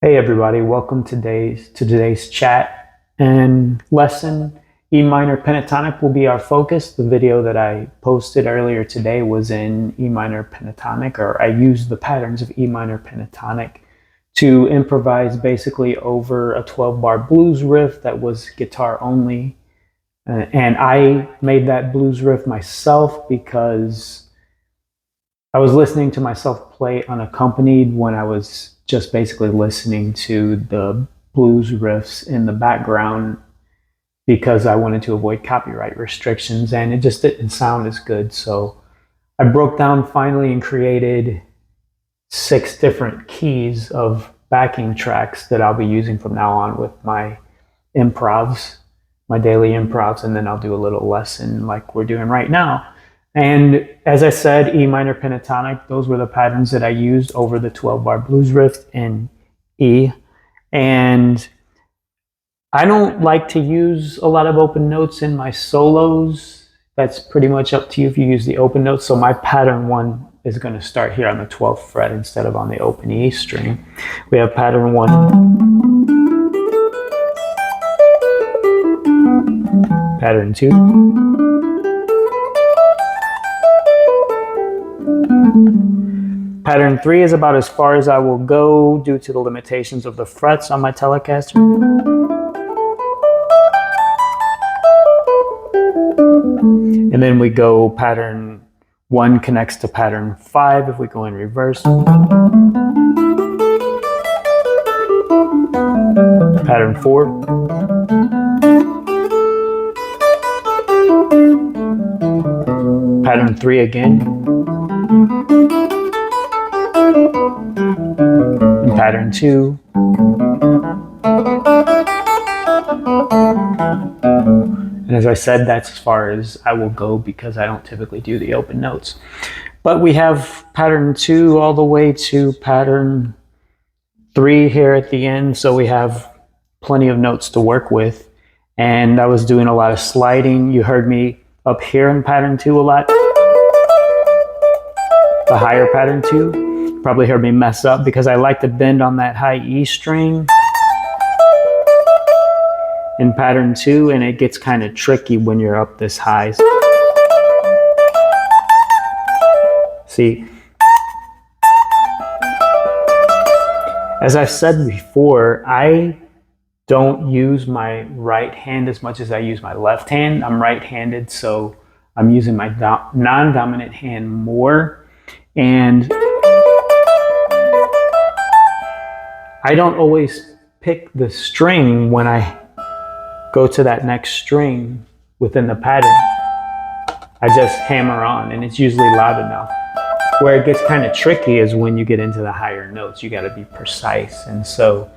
Hey everybody, welcome to today's chat and lesson. E minor pentatonic will be our focus. The video that I posted earlier today was in E minor pentatonic, or I used the patterns of E minor pentatonic to improvise basically over a 12-bar blues riff that was guitar only. And I made that blues riff myself because I was listening to myself play unaccompanied when I was just basically listening to the blues riffs in the background because I wanted to avoid copyright restrictions, and it just didn't sound as good. So I broke down finally and created 6 different keys of backing tracks that I'll be using from now on with my improvs, my daily improvs, and then I'll do a little lesson like we're doing right now. And as I said, E minor pentatonic, those were the patterns that I used over the 12-bar blues riff in E. And I don't like to use a lot of open notes in my solos. That's pretty much up to you if you use the open notes. So my pattern 1 is going to start here on the 12th fret instead of on the open E string. We have pattern 1. Pattern 2. Pattern 3 is about as far as I will go due to the limitations of the frets on my Telecaster. And then we go pattern 1 connects to pattern 5 if we go in reverse. Pattern 4. Pattern 3 again. And pattern 2. And as I said, that's as far as I will go because I don't typically do the open notes. But we have pattern 2 all the way to pattern 3 here at the end, so we have plenty of notes to work with. And I was doing a lot of sliding. You heard me up here in pattern 2 a lot. The higher pattern 2. Probably heard me mess up because I like to bend on that high E string in pattern 2, and it gets kind of tricky when you're up this high. See, as I've said before, I don't use my right hand as much as I use my left hand. I'm right-handed, so I'm using my non-dominant hand more. And I don't always pick the string when I go to that next string within the pattern. I just hammer on, and it's usually loud enough. Where it gets kind of tricky is when you get into the higher notes. You got to be precise. And so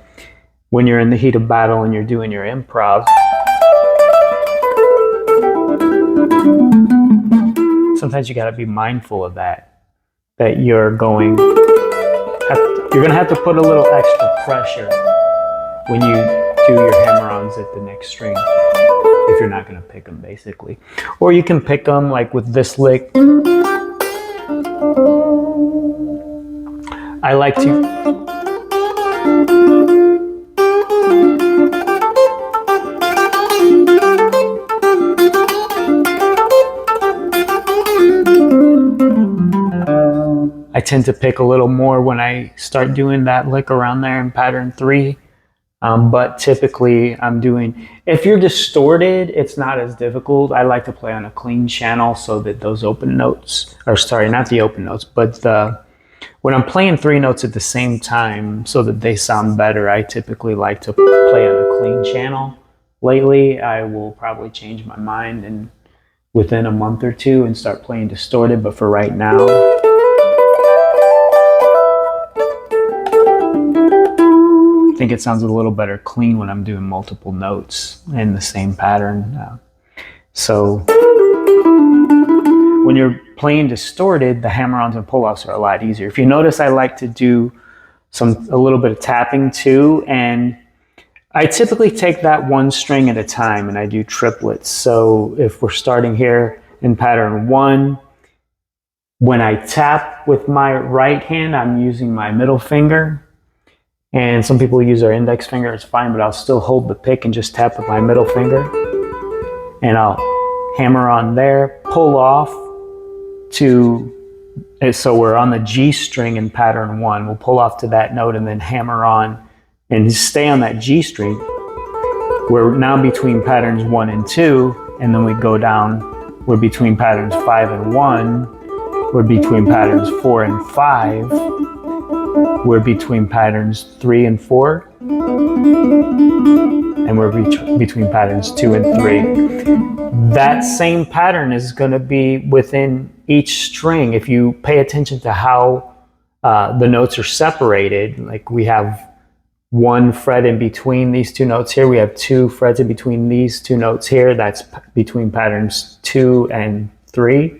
when you're in the heat of battle and you're doing your improv, sometimes you got to be mindful of that you're going to have to put a little extra pressure when you do your hammer-ons at the next string if you're not going to pick them, basically. Or you can pick them like with this lick. I like to I tend to pick a little more when I start doing that lick around there in pattern 3. But typically I'm doing, if you're distorted, it's not as difficult. I like to play on a clean channel so that those open notes, or sorry, not the open notes, but when I'm playing 3 notes at the same time so that they sound better, I typically like to play on a clean channel. Lately, I will probably change my mind and within a month or 2 and start playing distorted, but for right now, I think it sounds a little better clean when I'm doing multiple notes in the same pattern. So when you're playing distorted, the hammer-ons and pull-offs are a lot easier. If you notice, I like to do a little bit of tapping too, and I typically take that 1 string at a time and I do triplets. So if we're starting here in pattern 1, when I tap with my right hand, I'm using my middle finger. And some people use their index finger, it's fine, but I'll still hold the pick and just tap with my middle finger. And I'll hammer on there, pull off to, so we're on the G string in pattern 1. We'll pull off to that note and then hammer on and stay on that G string. We're now between patterns 1 and 2, and then we go down, we're between patterns 5 and 1, we're between patterns 4 and 5, we're between patterns 3 and 4, and we're between patterns 2 and 3. That same pattern is going to be within each string. If you pay attention to how the notes are separated, like we have 1 fret in between these 2 notes here, we have 2 frets in between these 2 notes here, that's between patterns 2 and 3.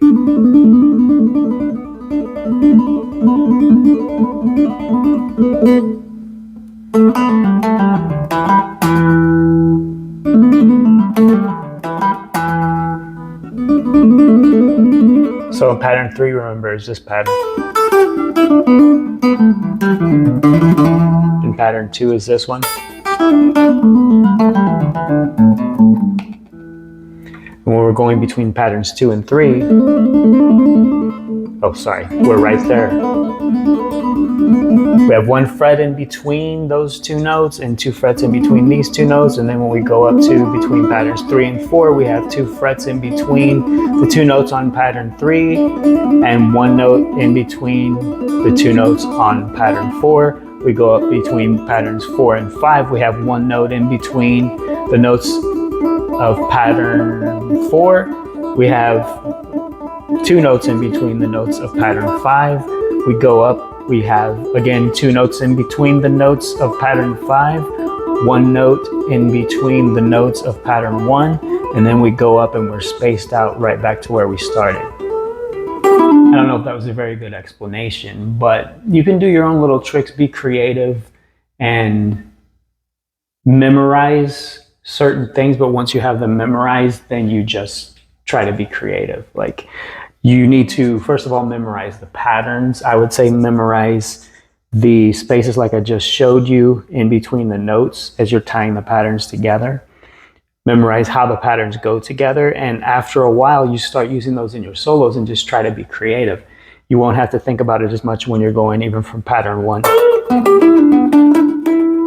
So in pattern 3, remember, is this pattern. In pattern 2 is this one. And when we're going between patterns 2 and 3, oh sorry, we're right there. We have 1 fret in between those 2 notes and 2 frets in between these 2 notes, and then when we go up to between patterns 3 and 4, we have 2 frets in between the 2 notes on pattern 3 and 1 note in between the 2 notes on pattern 4. We go up between patterns 4 and 5, we have 1 note in between the notes of pattern 4. We have 2 notes in between the notes of pattern 5. We go up, we have again 2 notes in between the notes of pattern 5, 1 note in between the notes of pattern 1, and then we go up and we're spaced out right back to where we started. I don't know if that was a very good explanation, but you can do your own little tricks, be creative, and memorize certain things, but once you have them memorized, then you just try to be creative. Like, you need to, first of all, memorize the patterns. I would say memorize the spaces like I just showed you in between the notes as you're tying the patterns together. Memorize how the patterns go together, and after a while, you start using those in your solos and just try to be creative. You won't have to think about it as much when you're going even from pattern 1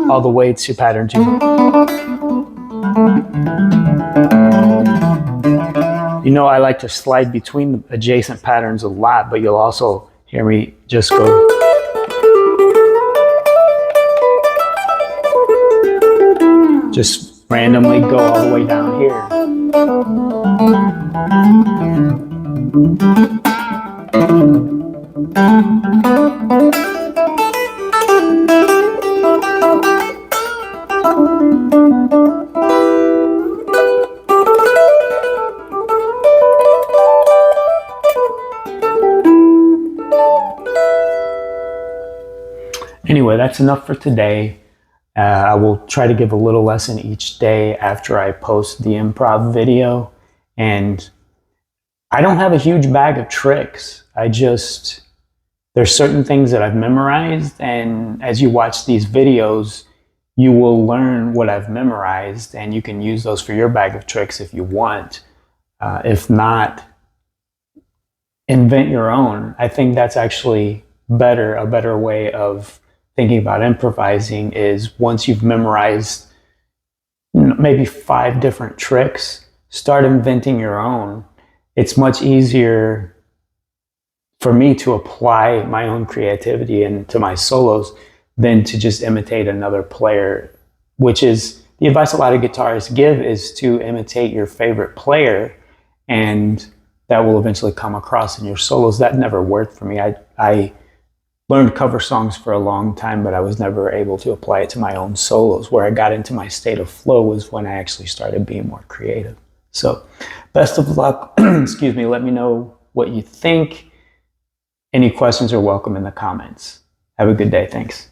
all the way to pattern 2. You know, I like to slide between the adjacent patterns a lot, but you'll also hear me just go. Just randomly go all the way down here. Anyway, that's enough for today. I will try to give a little lesson each day after I post the improv video. And I don't have a huge bag of tricks. There's certain things that I've memorized, and as you watch these videos, you will learn what I've memorized, and you can use those for your bag of tricks if you want. If not, invent your own. I think that's actually a better way of thinking about improvising is once you've memorized maybe 5 different tricks, start inventing your own. It's much easier for me to apply my own creativity into my solos than to just imitate another player, which is the advice a lot of guitarists give, is to imitate your favorite player, and that will eventually come across in your solos. That never worked for me. I learned cover songs for a long time, but I was never able to apply it to my own solos. Where I got into my state of flow was when I actually started being more creative. So best of luck. Excuse me. Let me know what you think. Any questions are welcome in the comments. Have a good day. Thanks.